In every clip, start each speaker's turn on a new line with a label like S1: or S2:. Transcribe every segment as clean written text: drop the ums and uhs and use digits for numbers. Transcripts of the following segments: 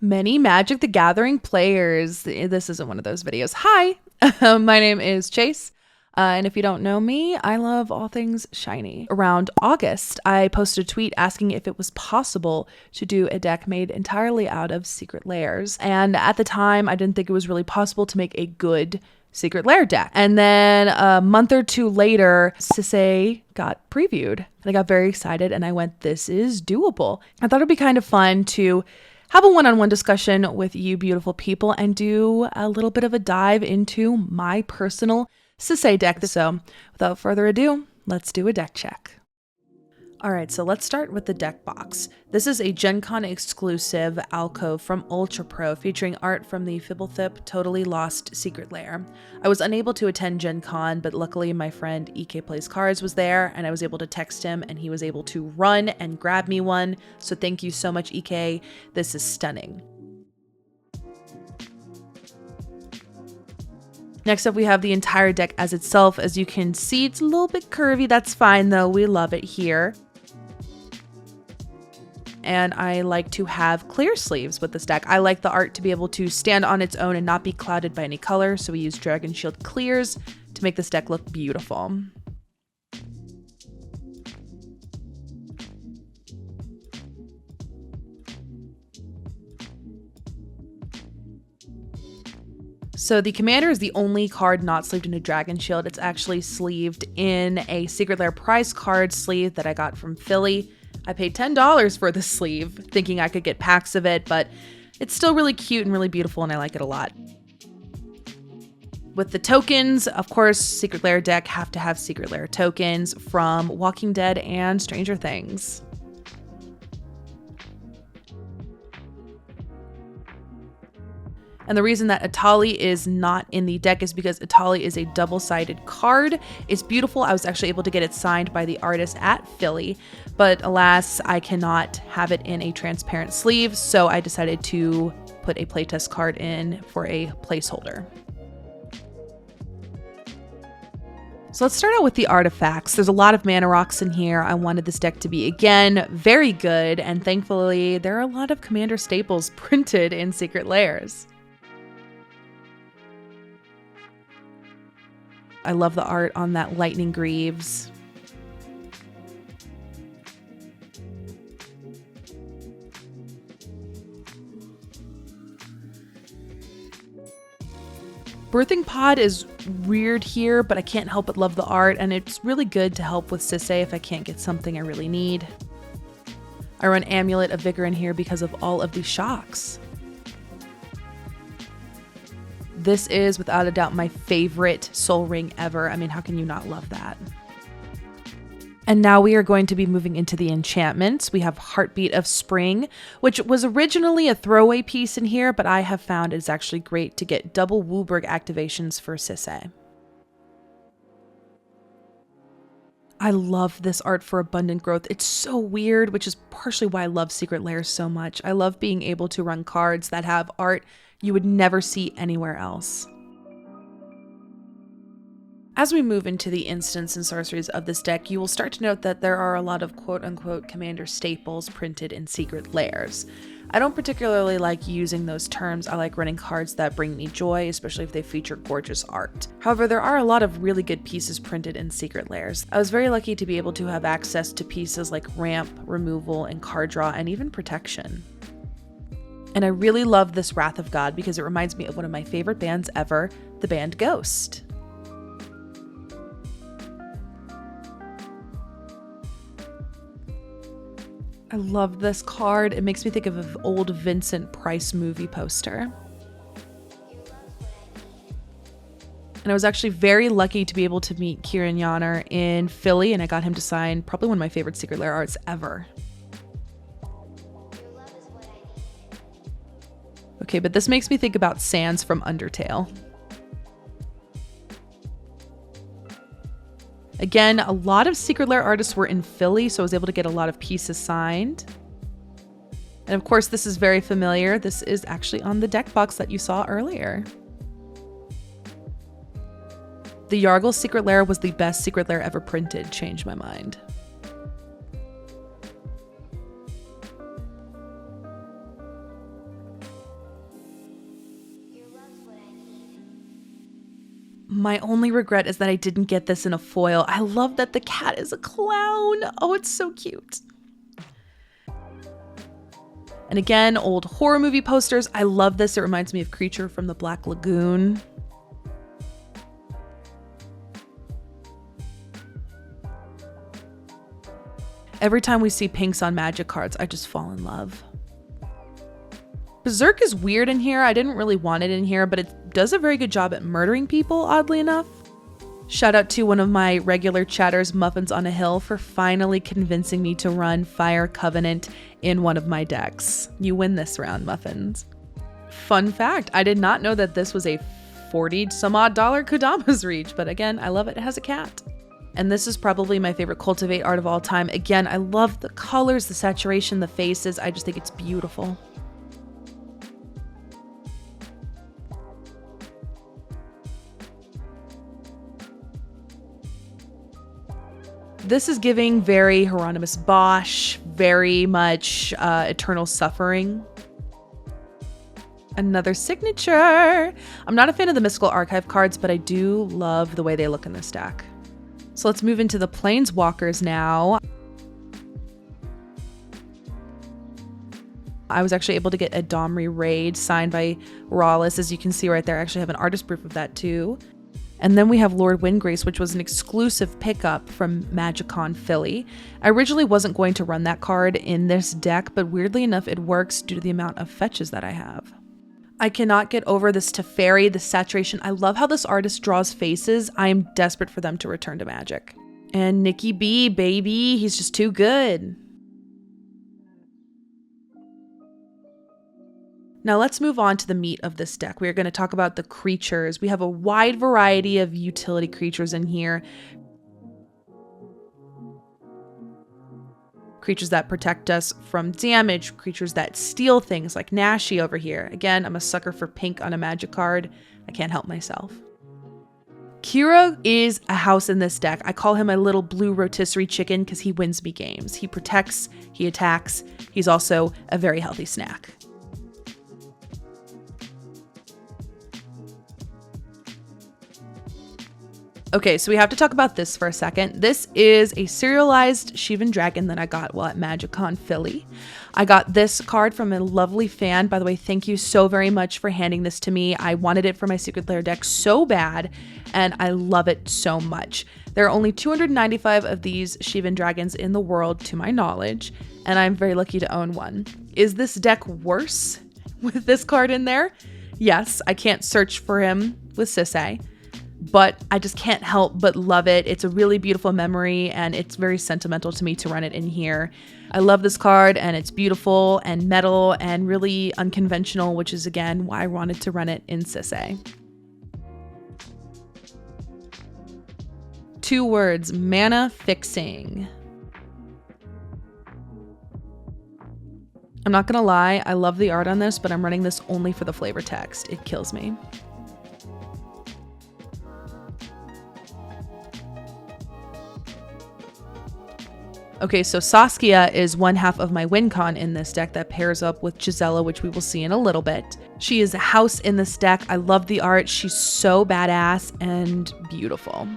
S1: Many Magic the Gathering players. This isn't one of those videos. Hi, my name is Chase. And if you don't know me, I love all things shiny. Around August, I posted a tweet asking if it was possible to do a deck made entirely out of Secret Lairs. And at the time, I didn't think it was really possible to make a good Secret Lair deck. And then a month or two later, Sisay got previewed. And I got very excited and I went, this is doable. I thought it'd be kind of fun to have a one-on-one discussion with you beautiful people and do a little bit of a dive into my personal Sisay deck. So without further ado, let's do a deck check. All right, so let's start with the deck box. This is a Gen Con exclusive alcove from Ultra Pro featuring art from the Fibblethip Totally Lost Secret Lair. I was unable to attend Gen Con, but luckily my friend EK Plays Cards was there and I was able to text him and he was able to run and grab me one. So thank you so much, EK. This is stunning. Next up, we have the entire deck as itself. As you can see, it's a little bit curvy. That's fine though. We love it here. And I like to have clear sleeves with this deck. I like the art to be able to stand on its own and not be clouded by any color. So we use Dragon Shield clears to make this deck look beautiful. So the Commander is the only card not sleeved in a Dragon Shield. It's actually sleeved in a Secret Lair prize card sleeve that I got from Philly. I paid $10 for the sleeve, thinking I could get packs of it, but it's still really cute and really beautiful, and I like it a lot. With the tokens, of course, Secret Lair deck have to have Secret Lair tokens from Walking Dead and Stranger Things. And the reason that Atali is not in the deck is because Atali is a double-sided card. It's beautiful. I was actually able to get it signed by the artist at Philly, but alas, I cannot have it in a transparent sleeve, so I decided to put a playtest card in for a placeholder. So let's start out with the artifacts. There's a lot of mana rocks in here. I wanted this deck to be, again, very good, and thankfully, there are a lot of Commander staples printed in Secret Lairs. I love the art on that Lightning Greaves. Birthing Pod is weird here, but I can't help but love the art, and it's really good to help with Sisay if I can't get something I really need. I run Amulet of Vigor in here because of all of the shocks. This is, without a doubt, my favorite Soul Ring ever. I mean, how can you not love that? And now we are going to be moving into the enchantments. We have Heartbeat of Spring, which was originally a throwaway piece in here, but I have found it's actually great to get double Wooburg activations for Sisay. I love this art for Abundant Growth. It's so weird, which is partially why I love Secret Lair so much. I love being able to run cards that have art you would never see anywhere else. As we move into the instants and sorceries of this deck, you will start to note that there are a lot of quote-unquote Commander staples printed in Secret Lairs. I don't particularly like using those terms. I like running cards that bring me joy, especially if they feature gorgeous art. However, there are a lot of really good pieces printed in Secret Lairs. I was very lucky to be able to have access to pieces like ramp, removal, and card draw, and even protection. And I really love this Wrath of God because it reminds me of one of my favorite bands ever, the band Ghost. I love this card. It makes me think of an old Vincent Price movie poster. And I was actually very lucky to be able to meet Kieran Yanner in Philly, and I got him to sign probably one of my favorite Secret Lair arts ever. Okay, but this makes me think about Sans from Undertale. Again, a lot of Secret Lair artists were in Philly, so I was able to get a lot of pieces signed. And of course, this is very familiar. This is actually on the deck box that you saw earlier. The Yargle Secret Lair was the best Secret Lair ever printed. Changed my mind. My only regret is that I didn't get this in a foil. I love that the cat is a clown. Oh, it's so cute. And again, old horror movie posters. I love this. It reminds me of Creature from the Black Lagoon. Every time we see pinks on Magic cards, I just fall in love. Berserk is weird in here. I didn't really want it in here, but it does a very good job at murdering people, oddly enough. Shout out to one of my regular chatters, Muffins on a Hill, for finally convincing me to run Fire Covenant in one of my decks. You win this round, Muffins. Fun fact, I did not know that this was a $40 some odd Kodama's Reach, but again, I love it. It has a cat. And this is probably my favorite Cultivate art of all time. Again, I love the colors, the saturation, the faces. I just think it's beautiful. This is giving very Hieronymus Bosch, very much Eternal Suffering. Another signature. I'm not a fan of the Mystical Archive cards, but I do love the way they look in this deck. So let's move into the Planeswalkers now. I was actually able to get a Domri Raid signed by Rawless. As you can see right there, I actually have an artist proof of that too. And then we have Lord Windgrace, which was an exclusive pickup from Magicon Philly. I originally wasn't going to run that card in this deck, but weirdly enough, it works due to the amount of fetches that I have. I cannot get over this Teferi, the saturation. I love how this artist draws faces. I am desperate for them to return to Magic. And Nikki B, baby, he's just too good. Now let's move on to the meat of this deck. We are going to talk about the creatures. We have a wide variety of utility creatures in here. Creatures that protect us from damage, creatures that steal things like Nashi over here. Again, I'm a sucker for pink on a Magic card. I can't help myself. Kira is a house in this deck. I call him a little blue rotisserie chicken because he wins me games. He protects, he attacks. He's also a very healthy snack. Okay, so we have to talk about this for a second. This is a serialized Shivan Dragon that I got while at Magicon Philly. I got this card from a lovely fan. By the way, thank you so very much for handing this to me. I wanted it for my Secret Lair deck so bad, and I love it so much. There are only 295 of these Shivan Dragons in the world, to my knowledge, and I'm very lucky to own one. Is this deck worse with this card in there? Yes, I can't search for him with Sisay, but I just can't help but love it. It's a really beautiful memory, and it's very sentimental to me to run it in here. I love this card, and it's beautiful and metal and really unconventional, which is again why I wanted to run it in Sisay. 2 words, mana fixing. I'm not gonna lie, I love the art on this, but I'm running this only for the flavor text. It kills me. Okay, so Saskia is one half of my win con in this deck that pairs up with Gisela, which we will see in a little bit. She is a house in this deck. I love the art. She's so badass and beautiful.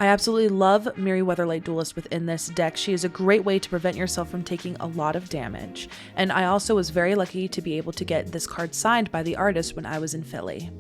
S1: I absolutely love Miri Weatherlight Duelist within this deck. She is a great way to prevent yourself from taking a lot of damage. And I also was very lucky to be able to get this card signed by the artist when I was in Philly.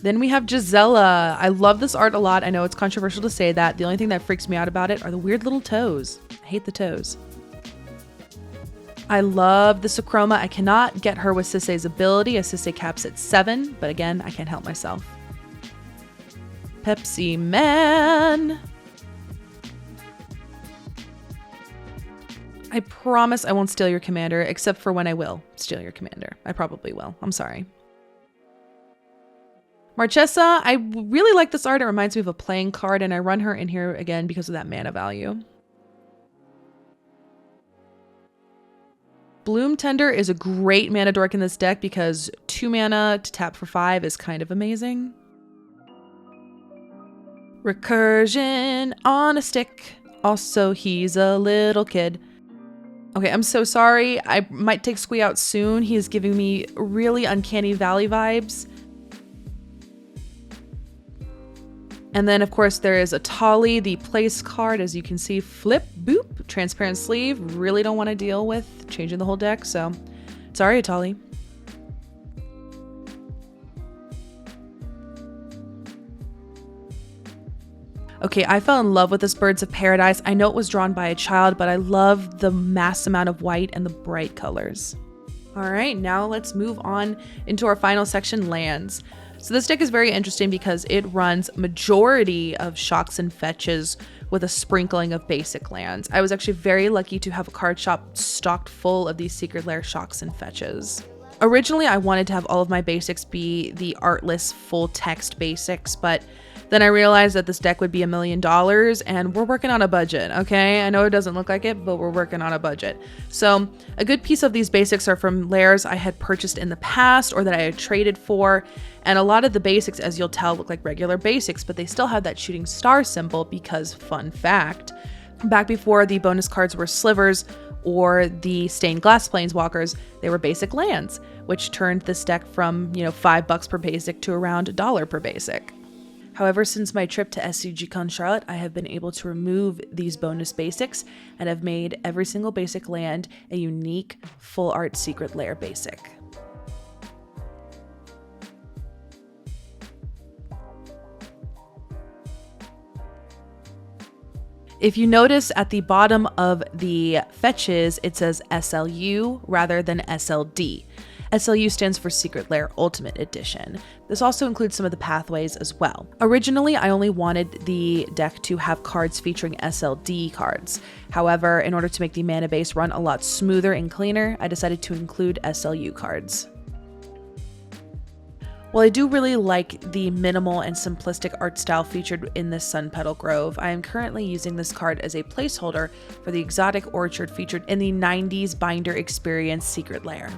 S1: Then we have Gisela. I love this art a lot. I know it's controversial to say that. The only thing that freaks me out about it are the weird little toes. I hate the toes. I love the Sacroma. I cannot get her with Sisay's ability, as Sisay caps at 7, but again, I can't help myself. Pepsi Man. I promise I won't steal your commander, except for when I will steal your commander. I probably will. I'm sorry. Marchesa, I really like this art. It reminds me of a playing card, and I run her in here again because of that mana value. Bloom Tender is a great mana dork in this deck because 2 mana to tap for 5 is kind of amazing. Recursion on a stick. Also, he's a little kid. Okay, I'm so sorry. I might take Squee out soon. He is giving me really uncanny valley vibes. And then, of course, there is Atali, the place card. As you can see, flip, boop, transparent sleeve. Really don't want to deal with changing the whole deck, so sorry, Atali. Okay, I fell in love with this Birds of Paradise. I know it was drawn by a child, but I love the mass amount of white and the bright colors. All right, now let's move on into our final section, lands. So this deck is very interesting because it runs majority of shocks and fetches with a sprinkling of basic lands. I was actually very lucky to have a card shop stocked full of these Secret Lair shocks and fetches. Originally, I wanted to have all of my basics be the artless full text basics, but then I realized that this deck would be $1 million and we're working on a budget, okay? I know it doesn't look like it, but we're working on a budget. So a good piece of these basics are from Lairs I had purchased in the past or that I had traded for. And a lot of the basics, as you'll tell, look like regular basics, but they still have that shooting star symbol because, fun fact, back before the bonus cards were slivers or the stained glass planeswalkers, they were basic lands, which turned this deck from, $5 per basic to around $1 per basic. However, since my trip to SCGCon Charlotte, I have been able to remove these bonus basics and have made every single basic land a unique full art Secret Lair basic. If you notice at the bottom of the fetches, it says SLU rather than SLD. SLU stands for Secret Lair Ultimate Edition. This also includes some of the pathways as well. Originally, I only wanted the deck to have cards featuring SLD cards. However, in order to make the mana base run a lot smoother and cleaner, I decided to include SLU cards. While I do really like the minimal and simplistic art style featured in this Sun Petal Grove, I am currently using this card as a placeholder for the exotic orchard featured in the 90s binder experience Secret Lair.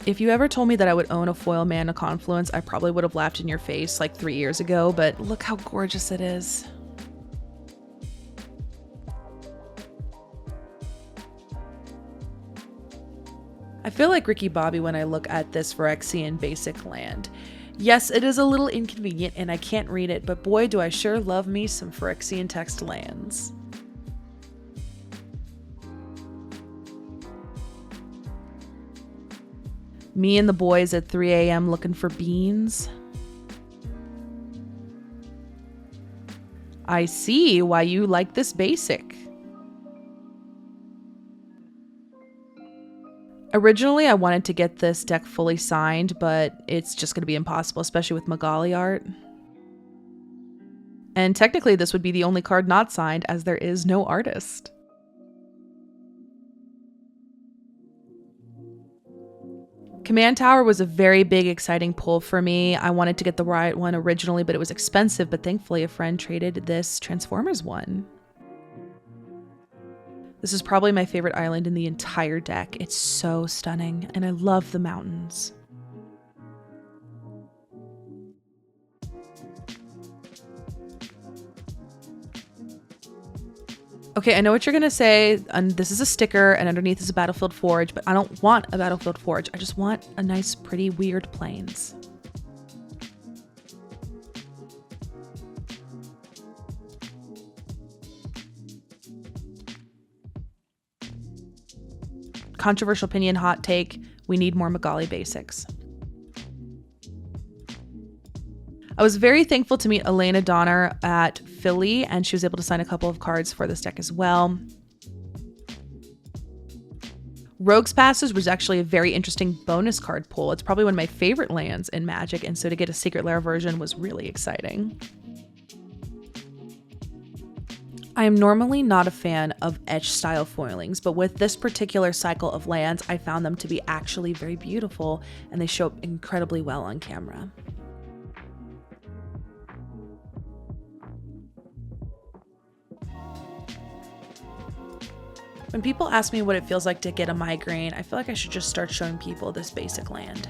S1: If you ever told me that I would own a foil mana confluence, I probably would have laughed in your face like 3 years ago, but look how gorgeous it is. I feel like Ricky Bobby when I look at this Phyrexian basic land. Yes, it is a little inconvenient and I can't read it, but boy do I sure love me some Phyrexian text lands. Me and the boys at 3 a.m. looking for beans. I see why you like this basic. Originally, I wanted to get this deck fully signed, but it's just going to be impossible, especially with Magali art. And technically, this would be the only card not signed, as there is no artist. Command Tower was a very big, exciting pull for me. I wanted to get the Riot one originally, but it was expensive, but thankfully a friend traded this Transformers one. This is probably my favorite island in the entire deck. It's so stunning, and I love the mountains. Okay, I know what you're gonna say, and this is a sticker, and underneath is a Battlefield Forge, but I don't want a Battlefield Forge. I just want a nice, pretty, weird plains. Controversial opinion, hot take, we need more Magali basics. I was very thankful to meet Elena Donner at Philly, and she was able to sign a couple of cards for this deck as well. Rogue's Passage was actually a very interesting bonus card pull. It's probably one of my favorite lands in Magic, and so to get a Secret Lair version was really exciting. I am normally not a fan of etch style foilings, but with this particular cycle of lands, I found them to be actually very beautiful, and they show up incredibly well on camera. When people ask me what it feels like to get a migraine, I feel like I should just start showing people this basic land.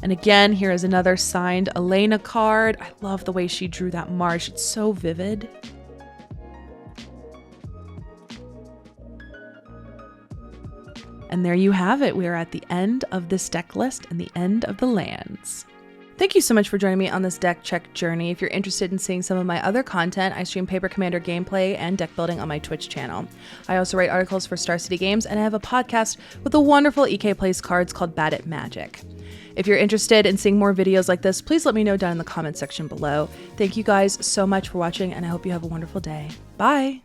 S1: And again, here is another signed Elena card. I love the way she drew that marsh. It's so vivid. And there you have it. We are at the end of this deck list and the end of the lands. Thank you so much for joining me on this deck check journey. If you're interested in seeing some of my other content, I stream Paper Commander gameplay and deck building on my Twitch channel. I also write articles for Star City Games, and I have a podcast with the wonderful EK Plays cards called Bad at Magic. If you're interested in seeing more videos like this, please let me know down in the comment section below. Thank you guys so much for watching, and I hope you have a wonderful day. Bye!